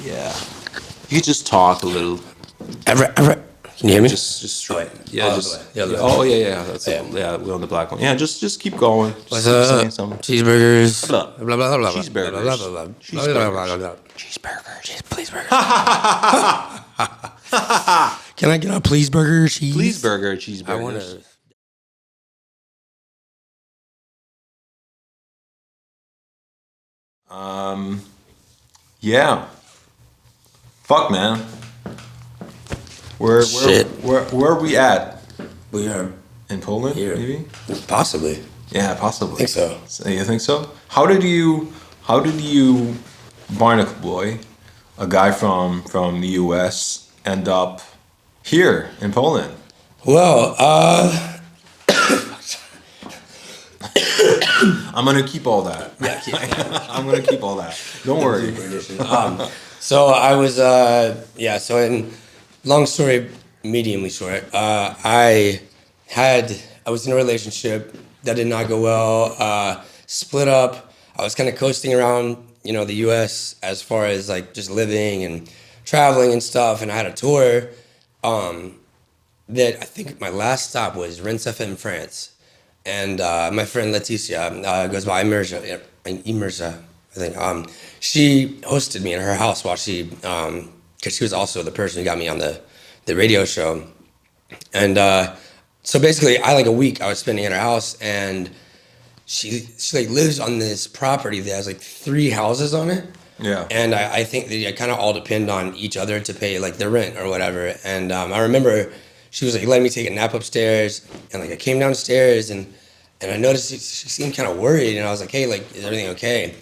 Yeah. You could just talk a little. Can you hear me? Just straight. Yeah, Oh yeah. That's we're on the black one. Yeah, just keep going. What's keep up? saying something. Cheeseburgers. Blah, Blah, blah, blah, blah. Cheeseburgers. Blah, blah, blah, blah. Cheeseburgers. Cheeseburgers. Please burgers. Can I get a please burger cheese? Please burger cheeseburgers. I want to. Yeah. Fuck, man. Where are we at? We are In Poland, here. maybe? Possibly. Yeah, possibly. I think so. You think so? How did you, Barnacle Boi, a guy from the US, end up here in Poland? Well, I'm gonna keep all that. Yeah, I'm gonna keep all that. Don't worry. So I was, so in long story, mediumly short, I was in a relationship that did not go well, split up. I was kind of coasting around, the US as far as like just living and traveling and stuff. And I had a tour that I think my last stop was Reims in France. And my friend Leticia goes by Emerja, I think. She hosted me in her house while because she was also the person who got me on the radio show. And so basically, a week I was spending at her house, and she like lives on this property that has like 3 houses on it. Yeah. And I think they kind of all depend on each other to pay like the rent or whatever. And I remember she was like letting me take a nap upstairs, and like I came downstairs and I noticed she seemed kind of worried, and I was like, hey, like, is everything okay?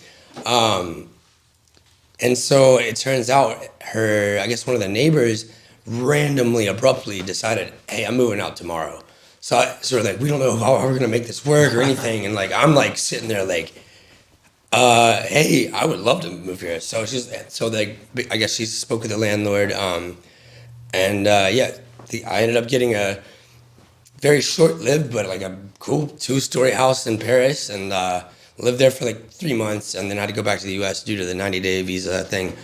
And so it turns out I guess one of the neighbors randomly, abruptly decided, hey, I'm moving out tomorrow. So we're like, we don't know how we're gonna make this work or anything. And like, I'm like sitting there like, hey, I would love to move here. So I guess she spoke with the landlord. I ended up getting a very short-lived, but like a cool 2-story house in Paris, and lived there for like 3 months, and then I had to go back to the U.S. due to the 90-day visa thing.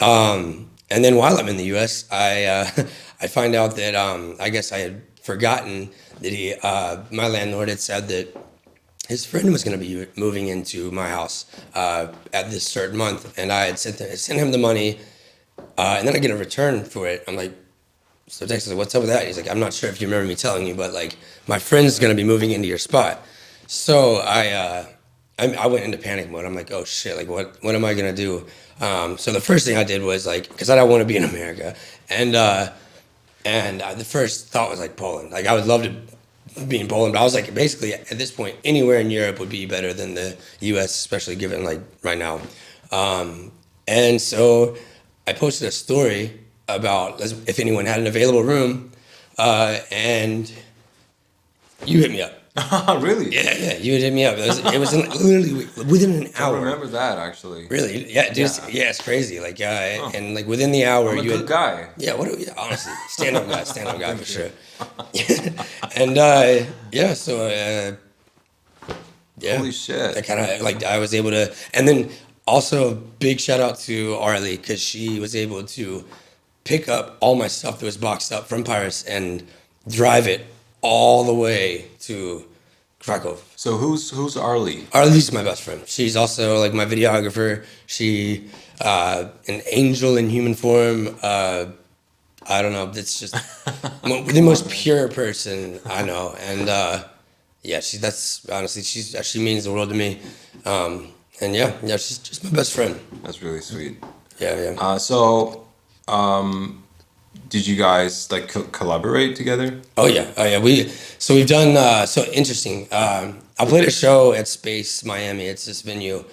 And then while I'm in the U.S., I find out that I guess I had forgotten that my landlord had said that his friend was going to be moving into my house at this certain month, and I had sent him the money, and then I get a return for it. I'm like, so Texas, like, what's up with that? He's like, I'm not sure if you remember me telling you, but like my friend's gonna be moving into your spot. So I went into panic mode. I'm like, oh shit, like what am I gonna do? So the first thing I did was like, because I don't want to be in America, and the first thought was like Poland. Like I would love to be in Poland, but I was like, basically at this point, anywhere in Europe would be better than the U.S., especially given like right now. And so I posted a story about if anyone had an available room, and you hit me up. Really? Yeah, you hit me up. It was literally within an hour. I remember that actually. Really? Yeah, dude. Yeah, it's crazy. Like, and like within the hour, I'm a good guy. Yeah, honestly, stand up guy for sure. And Holy shit! I kind of like I was able to, and then also big shout out to Arley, because she was able to pick up all my stuff that was boxed up from Paris and drive it all the way to Krakow. So who's Arley? Arley's my best friend. She's also like my videographer. She an angel in human form. I don't know. It's just the most pure person I know. And she means the world to me. She's just my best friend. That's really sweet. Yeah. Did you guys like collaborate together? Oh yeah. We've done so interesting. I played a show at Space Miami. It's this venue,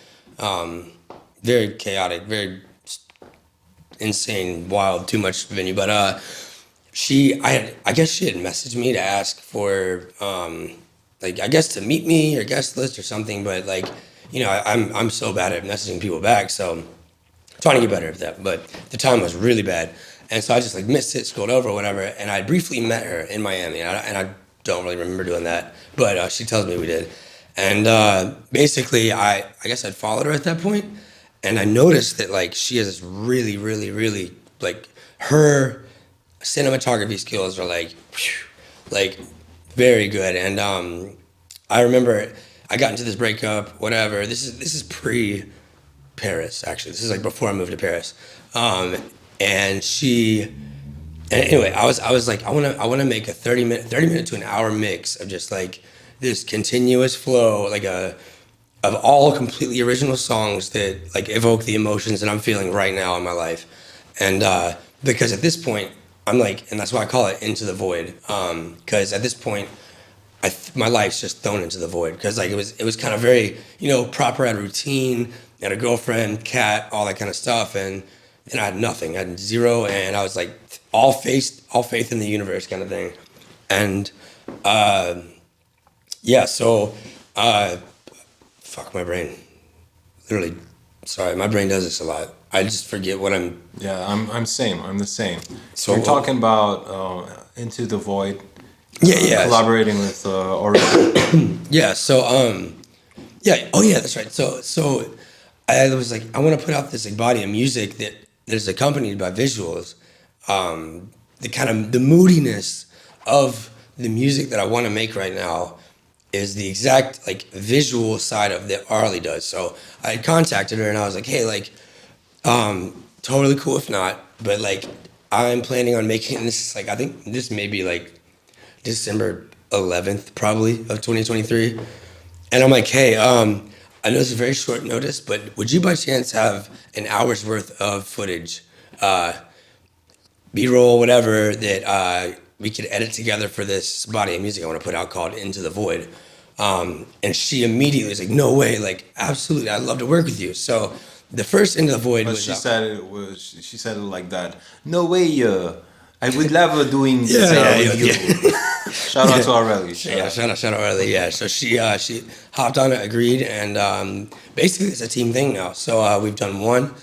very chaotic, very insane, wild, too much venue. But I guess she had messaged me to ask for to meet me or guest list or something. But like, I'm so bad at messaging people back, so I'm trying to get better at that. But the time was really bad. And so I just like missed it, scrolled over, whatever. And I briefly met her in Miami, and I don't really remember doing that, but she tells me we did. And basically, I guess I'd followed her at that point, and I noticed that like she has this really, really, really like her cinematography skills are like, phew, like very good. And I remember I got into this breakup, whatever. This is pre Paris actually. This is like before I moved to Paris. And she, and anyway, I was like, I wanna make a 30 minute to an hour mix of just like this continuous flow, like of all completely original songs that like evoke the emotions that I'm feeling right now in my life. And because at this point, I'm like, and that's why I call it Into the Void. Because at this point, my life's just thrown into the void. Because like it was kind of very, you know, proper. I had a routine, had a girlfriend, cat, all that kind of stuff, and I had nothing. I had zero, and I was like all faith in the universe kind of thing. And yeah, so fuck my brain. Literally, sorry, my brain does this a lot. I just forget what I'm. Yeah, I'm same. I'm the same. So We're talking about Into the Void. Yeah. Collaborating with AURÉLIE. Yeah. So yeah. Oh yeah, that's right. So I was like, I want to put out this like body of music that is accompanied by visuals. The kind of the moodiness of the music that I want to make right now is the exact like visual side of that Arley does. So I had contacted her and I was like, hey, like, totally cool if not, but like I'm planning on making this like I think this may be like December 11th probably of 2023. And I'm like, hey, I know this is very short notice, but would you by chance have an hour's worth of footage, B-roll, whatever, that we could edit together for this body of music I want to put out called Into the Void? And she immediately was like, no way, like, absolutely, I'd love to work with you. So the first Into the Void But was... she said it like that. No way, I would love doing this with you. Shout out to AURÉLIE. Yeah, shout out AURÉLIE. Yeah, so she hopped on it, agreed, and basically it's a team thing now. So we've done one,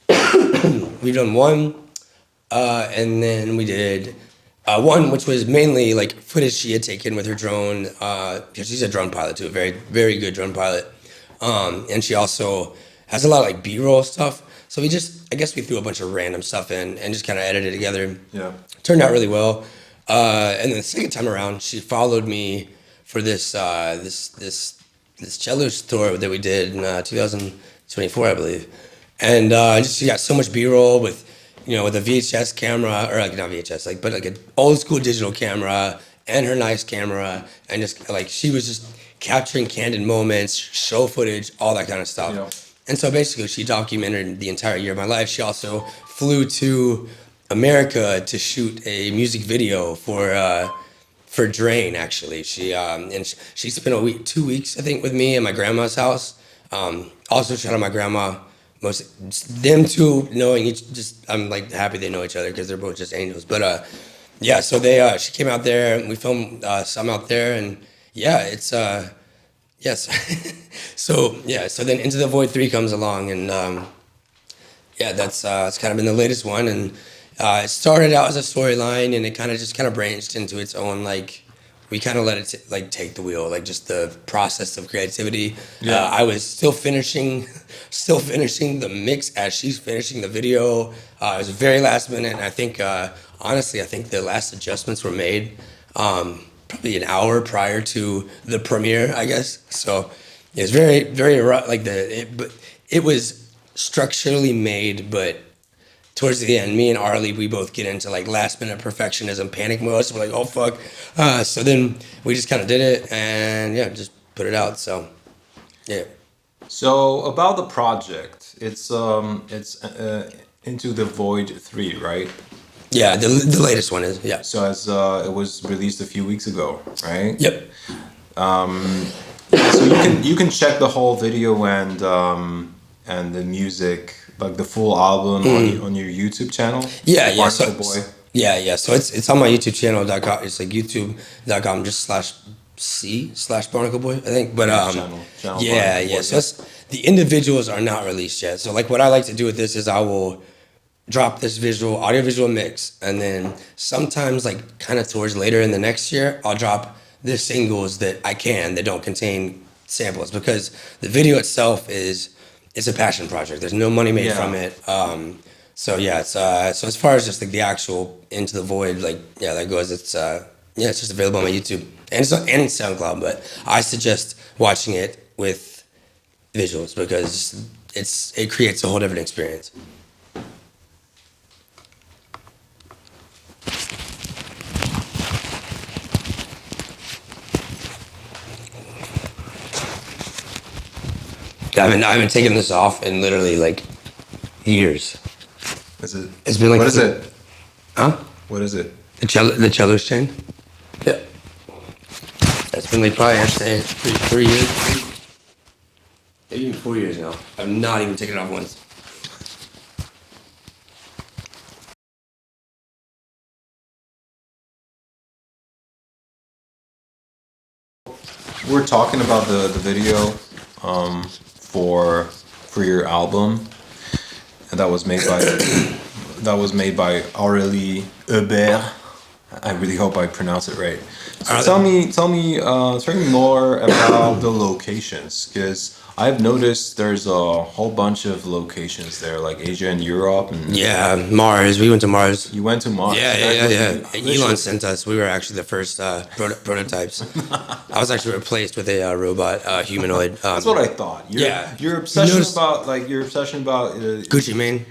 and then we did one which was mainly like footage she had taken with her drone. Because she's a drone pilot too, a very very good drone pilot, and she also has a lot of like B-roll stuff. So I guess we threw a bunch of random stuff in and just kind of edited it together. Yeah, turned out really well. And then the second time around, she followed me for this Czeluść tour that we did in 2024, I believe. And she got so much B-roll with a VHS camera, or like not VHS, like but like an old school digital camera and her nice camera, and just like she was just capturing candid moments, show footage, all that kind of stuff. Yeah. And so basically, she documented the entire year of my life. She also flew to America to shoot a music video for Drain. Actually, she spent a week, 2 weeks, I think, with me at my grandma's house. Also, shout out my grandma. Them two knowing I'm like happy they know each other because they're both just angels. But yeah, so she came out there and we filmed some out there, and yeah, it's yes. So then Into the Void 3 comes along, and yeah, that's it's kind of been the latest one, and it started out as a storyline, and it kind of branched into its own, like, we kind of let it take the wheel, like just the process of creativity. Yeah. I was still finishing the mix as she's finishing the video. It was very last minute, and I think honestly, I think the last adjustments were made probably an hour prior to the premiere, I guess. So it was very, very like but it was structurally made, but towards the end, me and Arley, we both get into like last minute perfectionism, panic mode. So we're like, oh fuck. So then we just kind of did it, and yeah, just put it out. So yeah. So about the project, it's Into the Void 3, right? Yeah, the latest one is, yeah. So it was released a few weeks ago, right? Yep. So you can check the whole video and the music, like the full album on your YouTube channel. Yeah. Barnacle Boi. Yeah. So it's on my YouTube channel.com. It's like youtube.com /C/Barnacle Boi, I think. But channel yeah. So the individuals are not released yet. So like what I like to do with this is I will drop this audiovisual mix, and then sometimes like kind of towards later in the next year, I'll drop the singles that don't contain samples, because the video itself is it's a passion project. There's no money made from it. So yeah, it's so as far as just like the actual Into the Void, like that goes. It's it's just available on my YouTube and and SoundCloud. But I suggest watching it with visuals because it creates a whole different experience. I haven't taken this off in literally like years. Is it? It's been like what is it? Huh? What is it? The Czeluść chain. Yeah. That's been like probably I'd say 3 years, maybe even 4 years now. I've not even taken it off once. We're talking about the video for your album, and that was made by AURÉLIE. I really hope I pronounce it right. So tell me more about the locations, because I've noticed there's a whole bunch of locations there, like Asia and Europe. And Mars. We went to Mars. You went to Mars? Yeah. Elon sent us. We were actually the first prototypes. I was actually replaced with a robot humanoid. That's what I thought. Your obsession about Gucci Mane.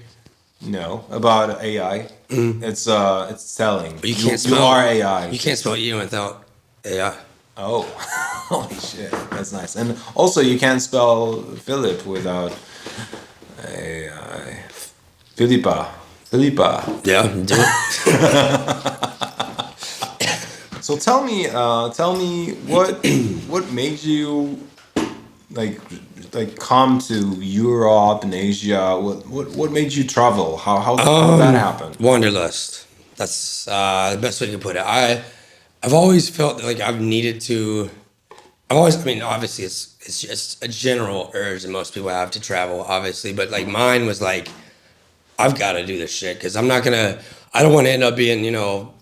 No, about AI. It's selling. But you are AI. You can't spell Ian without AI. Oh, holy shit, that's nice. And also, you can't spell Philip without AI. Philippa. Yeah, do it. So tell me what made you like come to Europe and Asia? What made you travel? How did that happen? Wanderlust. That's the best way to put it. I've always felt that, like, I've needed to. Obviously it's just a general urge that most people have to travel, obviously, but like mine was like, I've got to do this shit because I don't want to end up being, on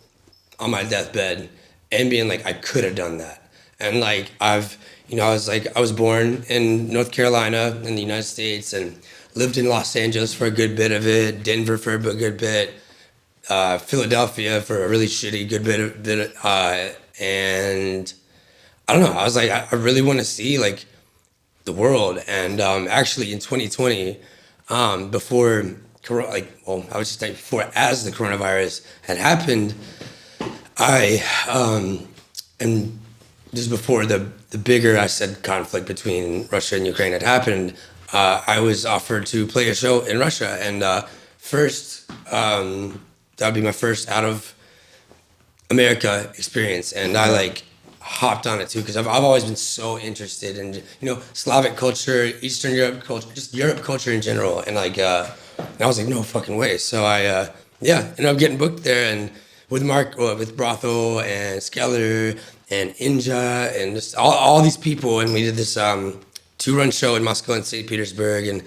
my deathbed and being like, I could have done that. And like, I was born in North Carolina in the United States and lived in Los Angeles for a good bit of it, Denver for a good bit, Philadelphia for a really shitty good bit of it. And I don't know, I was like, I really want to see like the world. And actually in 2020, before as the coronavirus had happened, and just before the bigger, I said, conflict between Russia and Ukraine had happened, I was offered to play a show in Russia. And that would be my first out of America experience. And I like hopped on it too, because I've always been so interested in, Slavic culture, Eastern Europe culture, just Europe culture in general. And like, and I was like, no fucking way. So I, ended up getting booked there, and with with Brothel and Skeller and Inja and just all these people. And we did this 2-run show in Moscow and St. Petersburg, and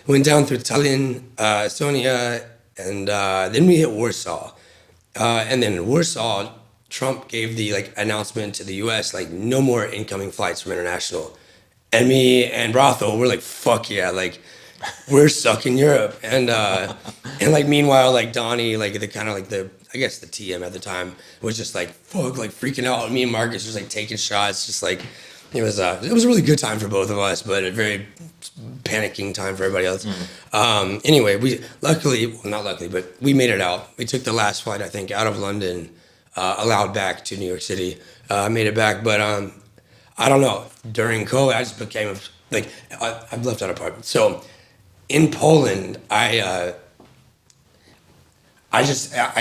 went down through Tallinn, Estonia, and then we hit Warsaw. And then in Warsaw, Trump gave the announcement to the US, no more incoming flights from international. And me and Brothel, we're like, fuck yeah, we're stuck in Europe. And meanwhile, Donnie, the kind of I guess the TM at the time was just fuck, freaking out. Me and Marcus was taking shots, just it was a really good time for both of us, but a very panicking time for everybody else. Anyway, not luckily, but we made it out. We took the last flight, I think, out of London, allowed back to New York City. Made it back, but I don't know. During COVID, I just became I've left out a part. So in Poland, I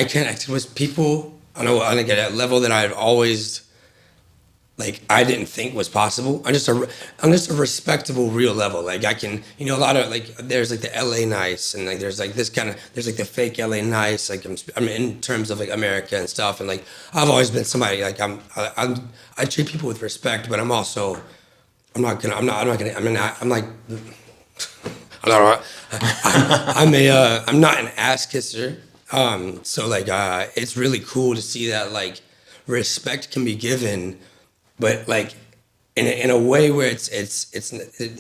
connected with people on a level that I've always I didn't think was possible. I'm just a respectable, real level. I can, a lot of there's the LA nice, and there's this kind of, there's the fake LA nice. I'm in terms of America and stuff, and I've always been somebody I treat people with respect, but I'm not an ass kisser. So it's really cool to see that respect can be given, but in a way where it's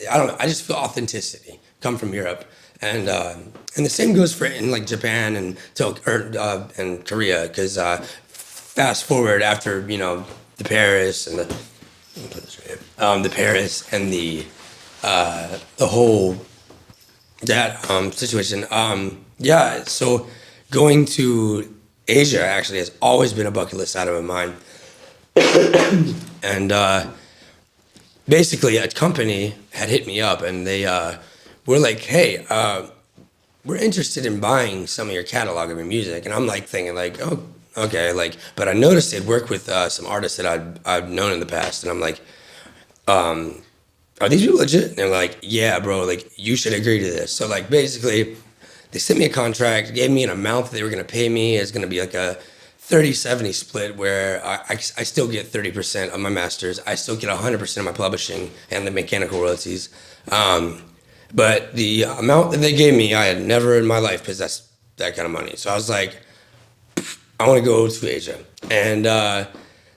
I don't know, I just feel authenticity come from Europe, and the same goes for in like Japan and and Korea, because fast forward after the Paris and the Paris and the whole that situation. Yeah, so going to Asia actually has always been a bucket list item of mine. And basically a company had hit me up and they were like, hey, we're interested in buying some of your catalog of your music. And I'm like thinking like, oh, okay. Like, but I noticed they'd worked with some artists that I've known in the past. And I'm like, are these people legit? And they're like, yeah, bro, like you should agree to this. So like basically they sent me a contract, gave me an amount that they were going to pay me. It's going to be like a 30-70 split where I still get 30% of my masters. I still get 100% of my publishing and the mechanical royalties. But the amount that they gave me, I had never in my life possessed that kind of money. So I was like, I want to go to Asia. And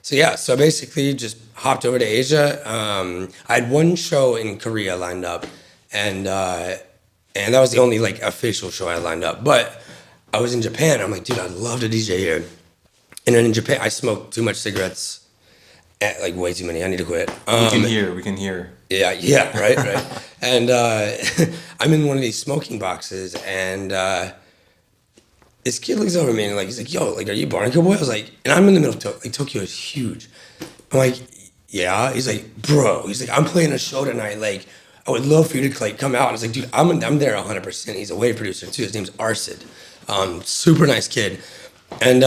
so basically just hopped over to Asia. I had one show in Korea lined up, and that was the only like official show I lined up. But I was in Japan. I'm like, dude, I'd love to DJ here. And then in Japan, I smoked too much cigarettes, like way too many. I need to quit. We can hear. Yeah, right. And I'm in one of these smoking boxes, and this kid looks over at me and like he's like, "Yo, like, are you Barnacle Boi?" I was like, and I'm in the middle of Tokyo is huge. I'm like, yeah. He's like, bro. He's like, I'm playing a show tonight. Like, I would love for you to like come out. I was like, dude, I'm there 100%. He's a wave producer too. His name's Arsid. Super nice kid. And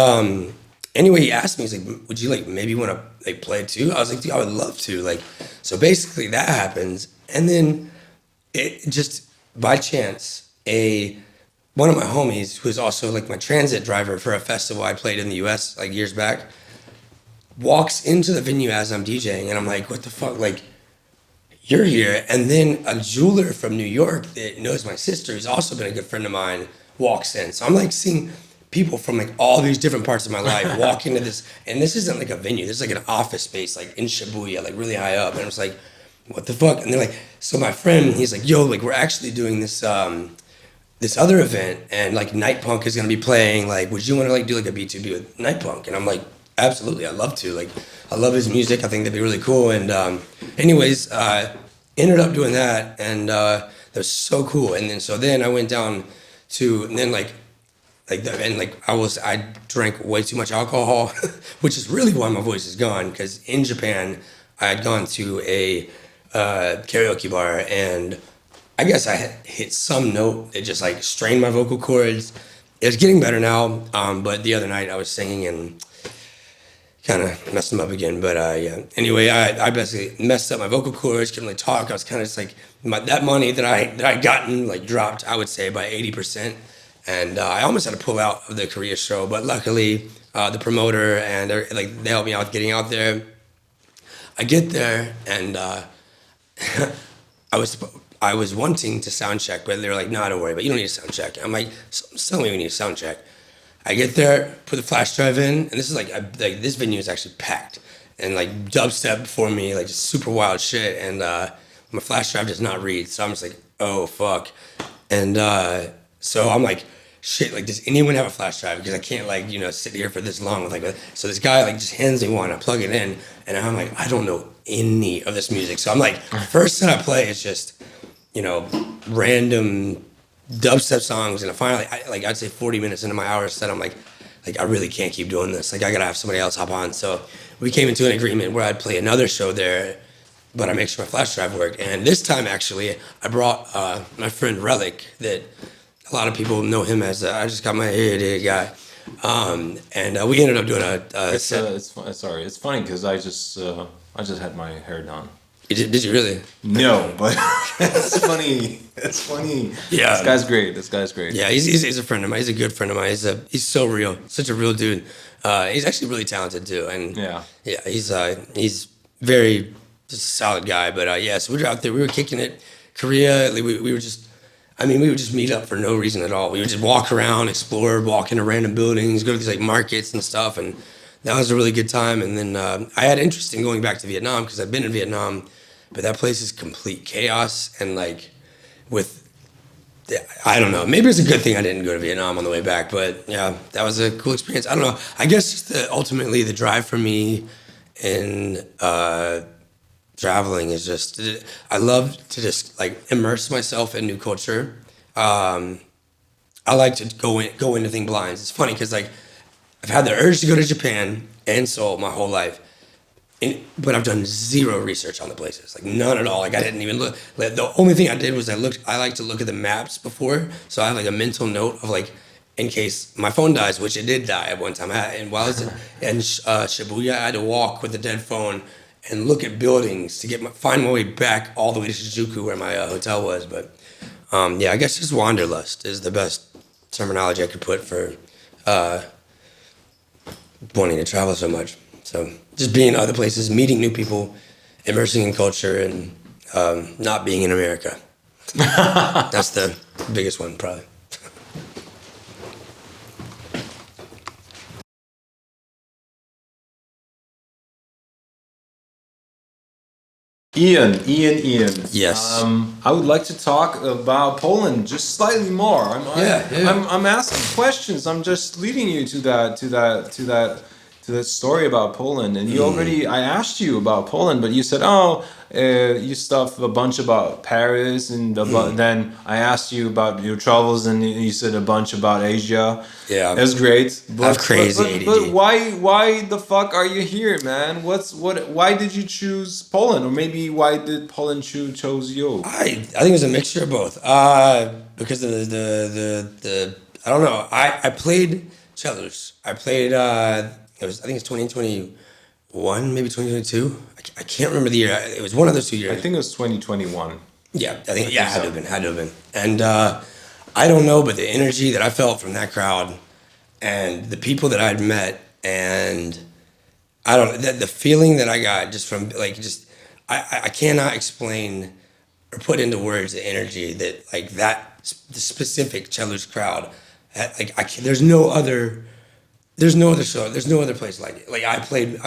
anyway, he asked me, he's like, would you like maybe want to like play too? I was like, dude, I would love to. Like, so basically that happens, and then it just by chance one of my homies, who is also like my transit driver for a festival I played in the US like years back, walks into the venue as I'm DJing, and I'm like, what the fuck, like, you're here. And then a jeweler from New York that knows my sister, who's also been a good friend of mine, walks in. So I'm like seeing people from like all these different parts of my life walk into this, and this isn't like a venue, this is like an office space like in Shibuya, like really high up. And I was like, what the fuck? And they're like, so my friend, he's like, yo, like we're actually doing this this other event, and like Night Punk is gonna be playing, like would you want to like do like a B2B with Night Punk? And I'm like, absolutely, I'd love to. Like, I love his music. I think that'd be really cool. And anyways, ended up doing that, and that was so cool. And then I went down to, and then I drank way too much alcohol, which is really why my voice is gone. Because in Japan, I had gone to a karaoke bar, and I guess I had hit some note that just like strained my vocal cords. It's getting better now, but the other night I was singing and kind of messed them up again. But yeah. Anyway, I basically messed up my vocal cords, couldn't really talk. I was kind of just like, that money that I gotten like dropped, I would say, by 80%. And I almost had to pull out of the Korea show, but luckily the promoter and they helped me out with getting out there. I get there, and I was wanting to sound check, but they were like, no, don't worry, but you don't need a sound check. I'm like, tell me we need a sound check. I get there, put the flash drive in, and this is like this venue is actually packed, and like dubstep for me, like just super wild shit, and my flash drive does not read, so I'm just like, oh fuck, and so I'm like, shit, like does anyone have a flash drive? Because I can't like sit here for this long with like so this guy like just hands me one, I plug it in, and I'm like, I don't know any of this music, so I'm like, first thing I play is just random dubstep songs, and finally, I'd say 40 minutes into my hour set, I'm like I really can't keep doing this. Like I gotta have somebody else hop on. So we came into an agreement where I'd play another show there, but I make sure my flash drive worked. And this time, actually, I brought my friend Relic, that a lot of people know him as I just got my head guy. And we ended up doing a set. It's funny because I just had my hair done. Did you really? No, but it's funny. It's funny. Yeah, This guy's great. Yeah, he's a friend of mine. He's a good friend of mine. He's so real, such a real dude. He's actually really talented too, and yeah, he's very just a solid guy. But yeah, so we were out there. We were kicking it. Korea. We would just meet up for no reason at all. We would just walk around, explore, walk into random buildings, go to these like markets and stuff, and that was a really good time. And then I had interest in going back to Vietnam because I've been in Vietnam. But that place is complete chaos, and like with I don't know. Maybe it's a good thing I didn't go to Vietnam on the way back, but yeah, that was a cool experience. I don't know. I guess just ultimately the drive for me in traveling is just, I love to just like immerse myself in new culture. I like to go into things blind. It's funny because like I've had the urge to go to Japan and Seoul my whole life, but I've done zero research on the places, like none at all. Like I didn't even look. Like, the only thing I did was I like to look at the maps before, so I have like a mental note of like, in case my phone dies, which it did die at one time. And while I was in Shibuya, I had to walk with the dead phone and look at buildings to find my way back all the way to Shinjuku where my hotel was. But yeah, I guess just wanderlust is the best terminology I could put for wanting to travel so much. So just being in other places, meeting new people, immersing in culture, and not being in America. That's the biggest one, probably. Ian. Yes. I would like to talk about Poland just slightly more. I'm asking questions. I'm just leading you to that story about Poland. And I asked you about Poland, but you said, you stuff a bunch about Paris, and then I asked you about your travels, and you said a bunch about Asia. Yeah, that's great. I have crazy ADD. But why the fuck are you here, man? Why did you choose Poland, or maybe why did Poland chose you? I think it was a mixture of both. Because of the I don't know. I played Czeluść. I played. I think it's 2021, maybe 2022. I can't remember the year. It was one of those 2 years. I think it was 2021. Yeah, I think had to have been. And I don't know, but the energy that I felt from that crowd and the people that I'd met, and I don't know, the feeling that I got just from like I cannot explain or put into words the energy that like the specific Czeluść crowd. There's no other show. There's no other place like it. Like I played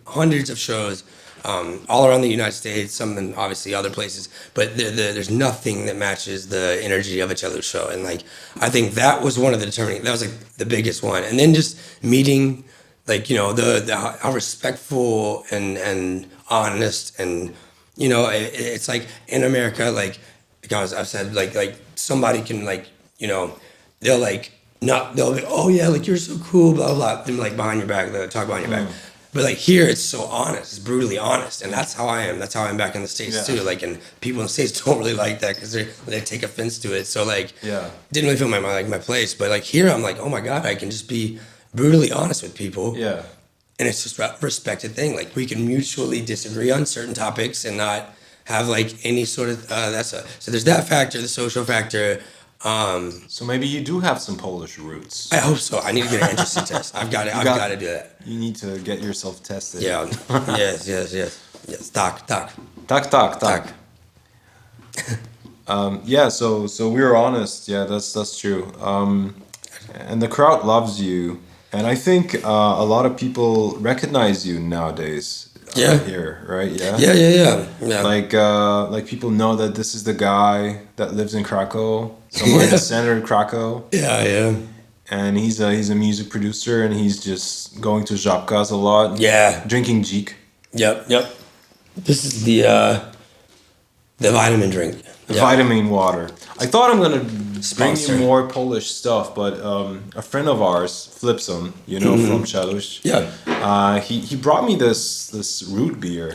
hundreds of shows all around the United States, some in obviously other places, but there's nothing that matches the energy of a Czeluść show. And like I think that was one of the determining. That was like the biggest one. And then just meeting, like how respectful and honest, and it's like in America, like because I've said like somebody can they'll be, oh yeah, like you're so cool, blah blah, them like behind your back, they'll talk behind your back. But like here, it's so honest, it's brutally honest, and that's how I am. That's how I'm back in the States too. Like, and people in the States don't really like that because they take offense to it. So like, didn't really feel my place. But like here, I'm like, oh my god, I can just be brutally honest with people. Yeah, and it's just a respected thing. Like we can mutually disagree on certain topics and not have like any sort of so there's that factor, the social factor. So maybe you do have some Polish roots. I hope so. I need to get an entry test. I've got to do that. You need to get yourself tested. Yeah. Yes. Doc. Yeah. So we're honest. Yeah, that's true. And the crowd loves you, and I think a lot of people recognize you nowadays. Here, right? Yeah. Like people know that this is the guy that lives in Krakow, somewhere in the center of Krakow. Yeah. And he's a music producer, and he's just going to Żabkas a lot. Yeah. Drinking Dzik. Yep. This is the vitamin drink. The vitamin water. I thought I'm gonna bring you more Polish stuff, but a friend of ours, Flipson, from Czeluść. Yeah. He brought me this root beer,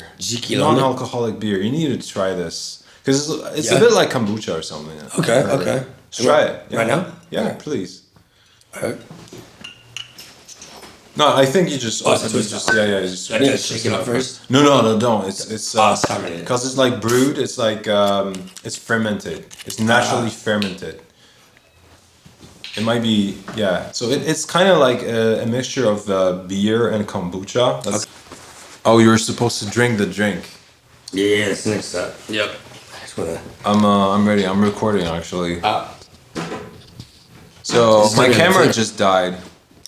non-alcoholic beer. You need to try this because it's a bit like kombucha or something. Okay. Try it right now. Yeah, please. All right. No, I think you just. I need to shake it up first. No, don't. It's because it's like brewed. It's like it's fermented. It's naturally fermented. It might be So it's kind of like a mixture of beer and kombucha. Oh, you're supposed to drink the drink. Yeah, it's next up. Yep. I'm ready. I'm recording actually. So my camera just died.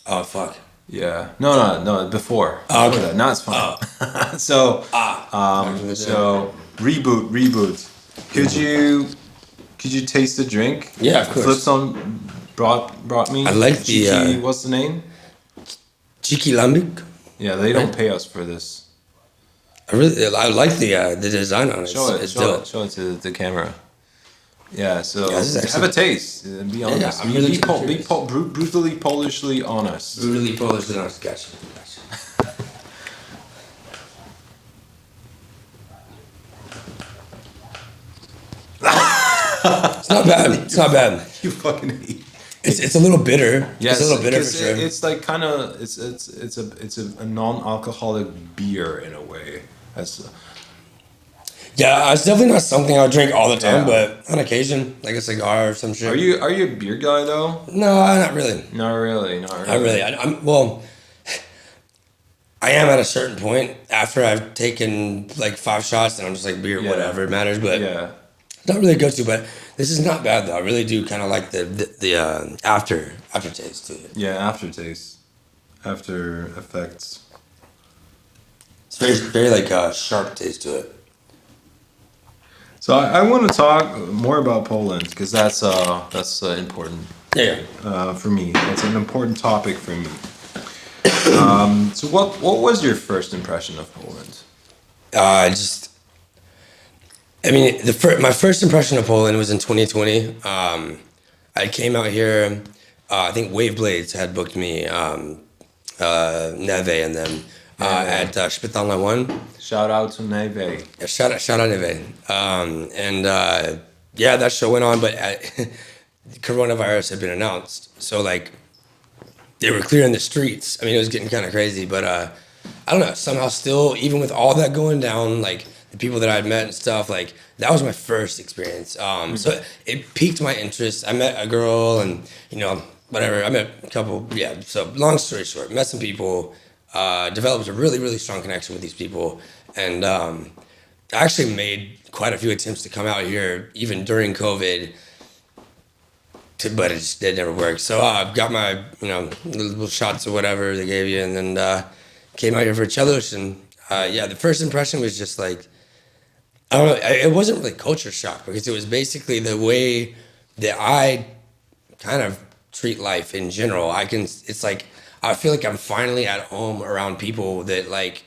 Oh fuck. Yeah. No. Before. Oh, okay. Now it's fine. So reboot. Could you Could you taste the drink? Yeah, of course. Flipson brought me. I like the what's the name? Cheeky Lambic. Yeah, they don't pay us for this. I like the design on it. Show it to the camera. Yeah, so have a taste and be honest. I'm really be brutally Polishly honest. Brutally Polishly honest. Gotcha. It's not bad. It's not bad. You fucking hate. It's a little bitter. Yes, it's a little bitter for sure. It's like kind of it's a non-alcoholic beer in a way. Yeah, it's definitely not something I would drink all the time, but on occasion, like a cigar or some shit. Are you a beer guy though? No, not really. Not really. I am at a certain point after I've taken like 5 shots and I'm just like beer, whatever it matters. But not really a go-to. But this is not bad though. I really do kind of like the aftertaste to it. Yeah, aftertaste, after effects. It's very like sharp taste to it. So I want to talk more about Poland because that's important. For me, it's an important topic for me. So what was your first impression of Poland? My first impression of Poland was in 2020. I came out here. I think Wave Blades had booked me, Neve and them at Szpitalna 1. Shout out to Neve. Yeah, shout out Neve. That show went on, but coronavirus had been announced, so like they were clearing the streets. I mean, it was getting kind of crazy, but I don't know. Somehow, still, even with all that going down, like the people that I'd met and stuff, like that was my first experience. So it piqued my interest. I met a girl, and whatever. I met a couple. Yeah. So long story short, met some people. Developed a really, really strong connection with these people. And I actually made quite a few attempts to come out here, even during COVID, but it never worked. So I got my, little shots or whatever they gave you, and then came out here for Czeluść. And the first impression was just like, I don't know, it wasn't really culture shock because it was basically the way that I kind of treat life in general. It's like, I feel like I'm finally at home around people that like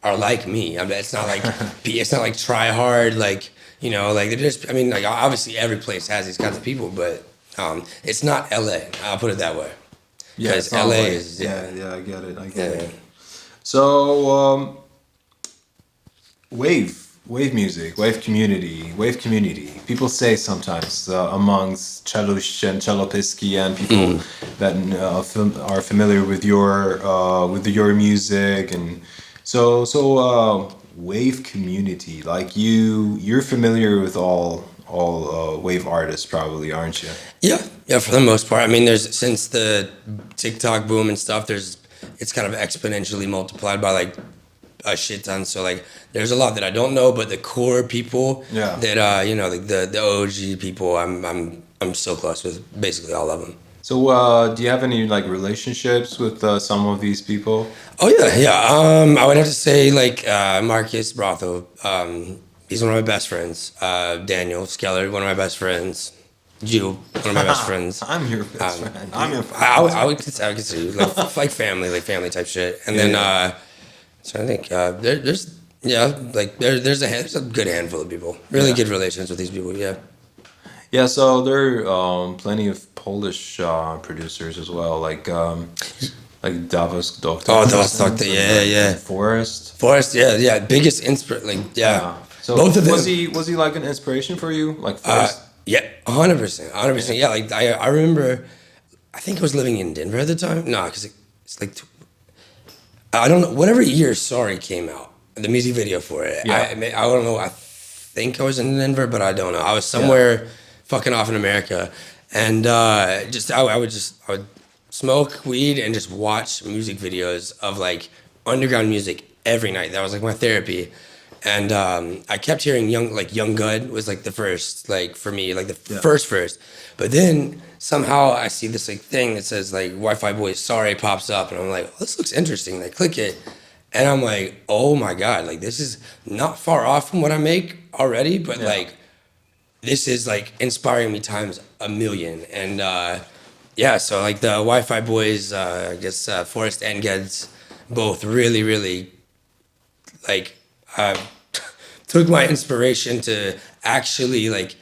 are like me. I mean, it's not like try hard, like they're just. I mean, like obviously every place has these kinds of people, but it's not LA. I'll put it that way. Yeah, because LA is. Yeah, I get it. So, wave music, wave community. People say sometimes amongst Czeluść and Czelopiski and people that are familiar with your music, and so wave community. Like you're familiar with all wave artists, probably, aren't you? Yeah, for the most part. I mean, since the TikTok boom and stuff, it's kind of exponentially multiplied by like a shit ton. So like there's a lot that I don't know, but the core people that like the OG people, I'm so close with basically all of them. So do you have any like relationships with some of these people? Oh yeah. I would have to say like Marcus Brotho, he's one of my best friends. Daniel Skeller, one of my best friends. One of my best friends. I'm your best friend. I'm your friend. I would consider you like family type shit. And then so I think there's a good handful of people. Really good relations with these people. Yeah. Yeah. So there are plenty of Polish producers as well, like Davos Doctor. Oh, Davos Doctor. Yeah. Forest. Yeah. Biggest inspiration. So both of them. Was he like an inspiration for you? Like Forest? Yeah, 100%. Yeah, like I remember, I think I was living in Denver at the time. No, because it's like, I don't know, whatever year Sorry came out, the music video for it. Yeah. I don't know, I think I was in Denver, but I don't know. I was somewhere fucking off in America. And I would smoke weed and just watch music videos of like underground music every night. That was like my therapy. And I kept hearing Young Gud was like the first, like for me, like the first. But then somehow I see this like thing that says like Wi-Fi Boy Sorry pops up, and I'm like, oh, this looks interesting. I click it, and I'm like, oh my god, like this is not far off from what I make already, but like this is like inspiring me times a million. And yeah, so like the Wi-Fi boys, I guess Forrest and Geds, both really like took my inspiration to actually like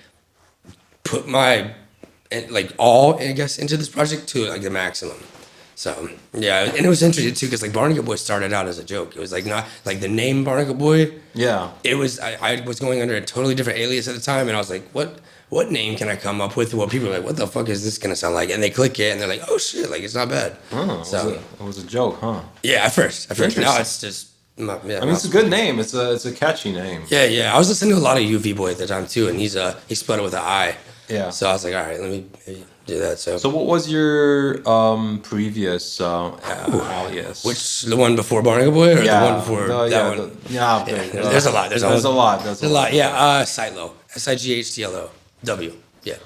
put my like all, I guess, into this project to like the maximum. So yeah, and it was interesting too because like Barnacle Boi started out as a joke. It was like not like the name Barnacle Boi. Yeah. It was I was going under a totally different alias at the time, and I was like, what name can I come up with? Well, people are like, what the fuck is this gonna sound like? And they click it, and they're like, oh shit, like it's not bad. Oh, So it was a joke, huh? yeah, at first. Interesting. Now it's just. Yeah, I mean, it's a good name. It's a catchy name. Yeah. I was listening to a lot of UV Boy at the time too, and he spelled it with an I. Yeah. So I was like, all right, let me maybe do that. So what was your previous alias? Which, the one before Barnacle Boi or the one before that one? There's a lot. There's a lot. Yeah. Sightlow. Sightlow. W. Yeah.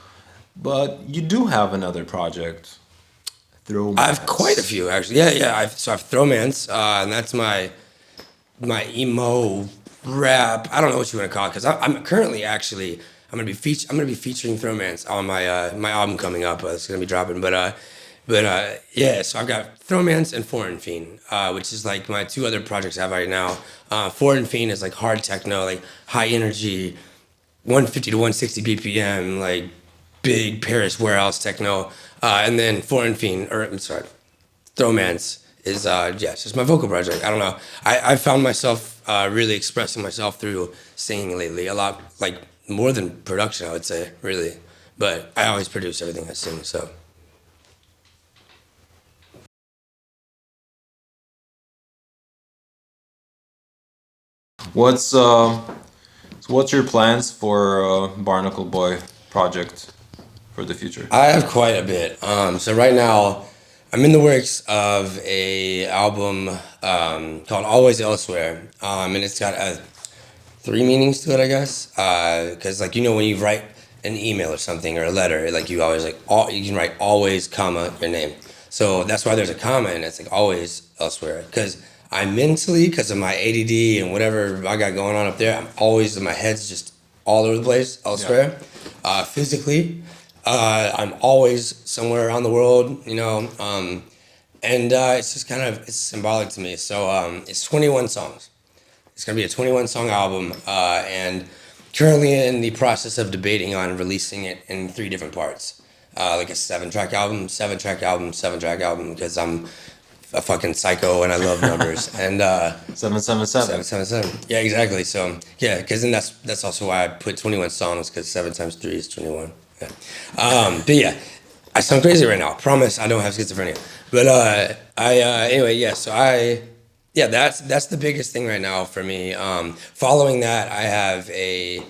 But you do have another project. I have quite a few actually. Yeah. So I've Throwmans, and that's my emo rap. I don't know what you want to call it because I'm currently actually I'm gonna be featuring Throwmans on my album coming up. It's gonna be dropping, but yeah. So I've got Throwmans and Foreign Fiend, which is like my two other projects I have right now. Foreign Fiend is like hard techno, like high energy, 150 to 160 BPM, like big Paris warehouse techno. And then Foreign Fiend, Throwmans is it's just my vocal project. I don't know. I found myself really expressing myself through singing lately a lot, like more than production, I would say, really. But I always produce everything I sing, so. What's your plans for Barnacle Boi project for the future? I have quite a bit. So right now, I'm in the works of a album called Always Elsewhere, and it's got three meanings to it, I guess. Because like when you write an email or something or a letter, like you always you can write always, comma, your name. So that's why there's a comma and it's like always elsewhere. Because I mentally, because of my ADD and whatever I got going on up there, I'm always, my head's just all over the place elsewhere. Yeah. Physically, I'm always somewhere around the world, and it's just it's symbolic to me. So it's 21 songs. It's going to be a 21 song album, and currently in the process of debating on releasing it in 3 different parts. Like a 7-track album, 7-track album, 7-track album, because I'm a fucking psycho and I love numbers. And 777. 777. Yeah, exactly. So yeah, because then that's also why I put 21 songs, because 7 times 3 is 21. Yeah. But yeah, I sound crazy right now. Promise I don't have schizophrenia. But anyway, yeah. So that's the biggest thing right now for me. Following that, I have a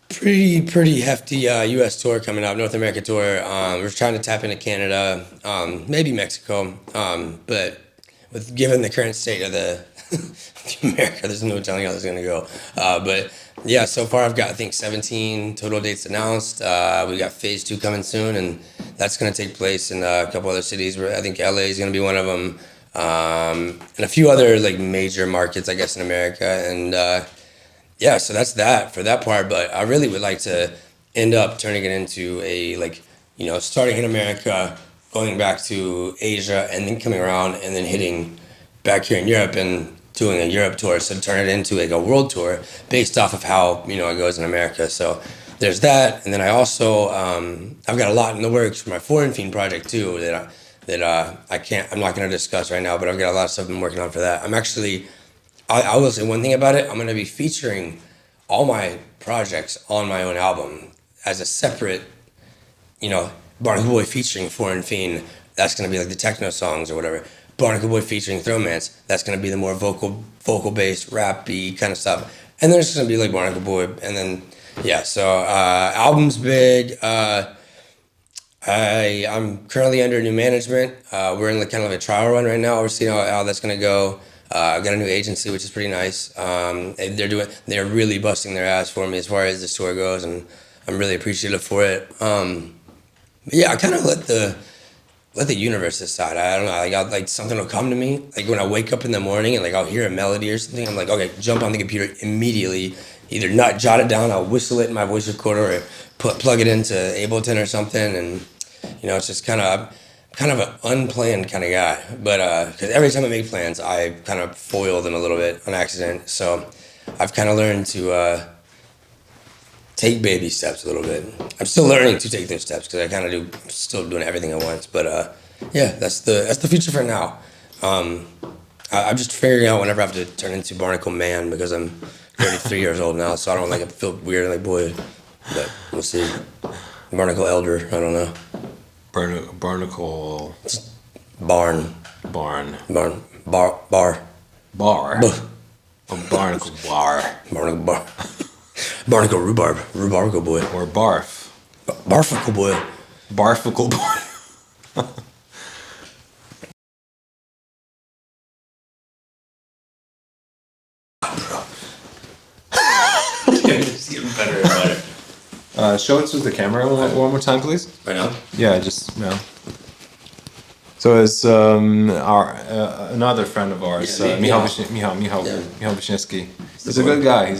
pretty hefty U.S. tour coming up, North America tour. We're trying to tap into Canada, maybe Mexico, but given the current state of the America, there's no telling how this is gonna go. But yeah, so far I've got I think 17 total dates announced. We got phase 2 coming soon, and that's gonna take place in a couple other cities. Where I think LA is gonna be one of them, and a few other like major markets, I guess, in America. And yeah, so that's that for that part. But I really would like to end up turning it into a starting in America, going back to Asia, and then coming around and then hitting back here in Europe and doing a Europe tour. So turn it into like a world tour based off of how it goes in America. So there's that, and then I also I've got a lot in the works for my Foreign Fiend project too I'm not going to discuss right now, but I've got a lot of stuff I'm working on for that. I'm actually, I will say one thing about it. I'm going to be featuring all my projects on my own album as a separate, Barnacle Boi featuring Foreign Fiend. That's going to be like the techno songs or whatever. Barnacle Boi featuring Throwmans. That's going to be the more vocal based, rap-y kind of stuff. And then it's going to be like Barnacle Boi. And then, yeah, so album's big. I'm currently under new management. We're in kind of a trial run right now. We're seeing how that's going to go. I've got a new agency, which is pretty nice. They're really busting their ass for me as far as this tour goes, and I'm really appreciative for it. But yeah, I kind of let the universe decide. I don't know, like something will come to me. Like when I wake up in the morning and like I'll hear a melody or something, I'm like, okay, jump on the computer immediately, either not jot it down, I'll whistle it in my voice recorder, or plug it into Ableton or something, and it's just kind of an unplanned kind of guy. But because every time I make plans, I kind of foil them a little bit on accident. So I've kind of learned to take baby steps a little bit. I'm still learning to take those steps because I kind of still doing everything at once. But yeah, that's the future for now. I'm just figuring out whenever I have to turn into Barnacle Man because I'm 33 years old now, so I don't feel weird like boy. But we'll see. Barnacle Elder, I don't know. Barnacle. Barn. Bar. A barnacle bar. Barnacle bar. Barnacle rhubarb. Rhubarnacle boy. Or barf. Barfacle boy. Barfacle boy. It's getting better and better. Show it to the camera one more time, please. Right now? Yeah, just now. So it's another friend of ours, Michał Wisniewski. He's a good guy.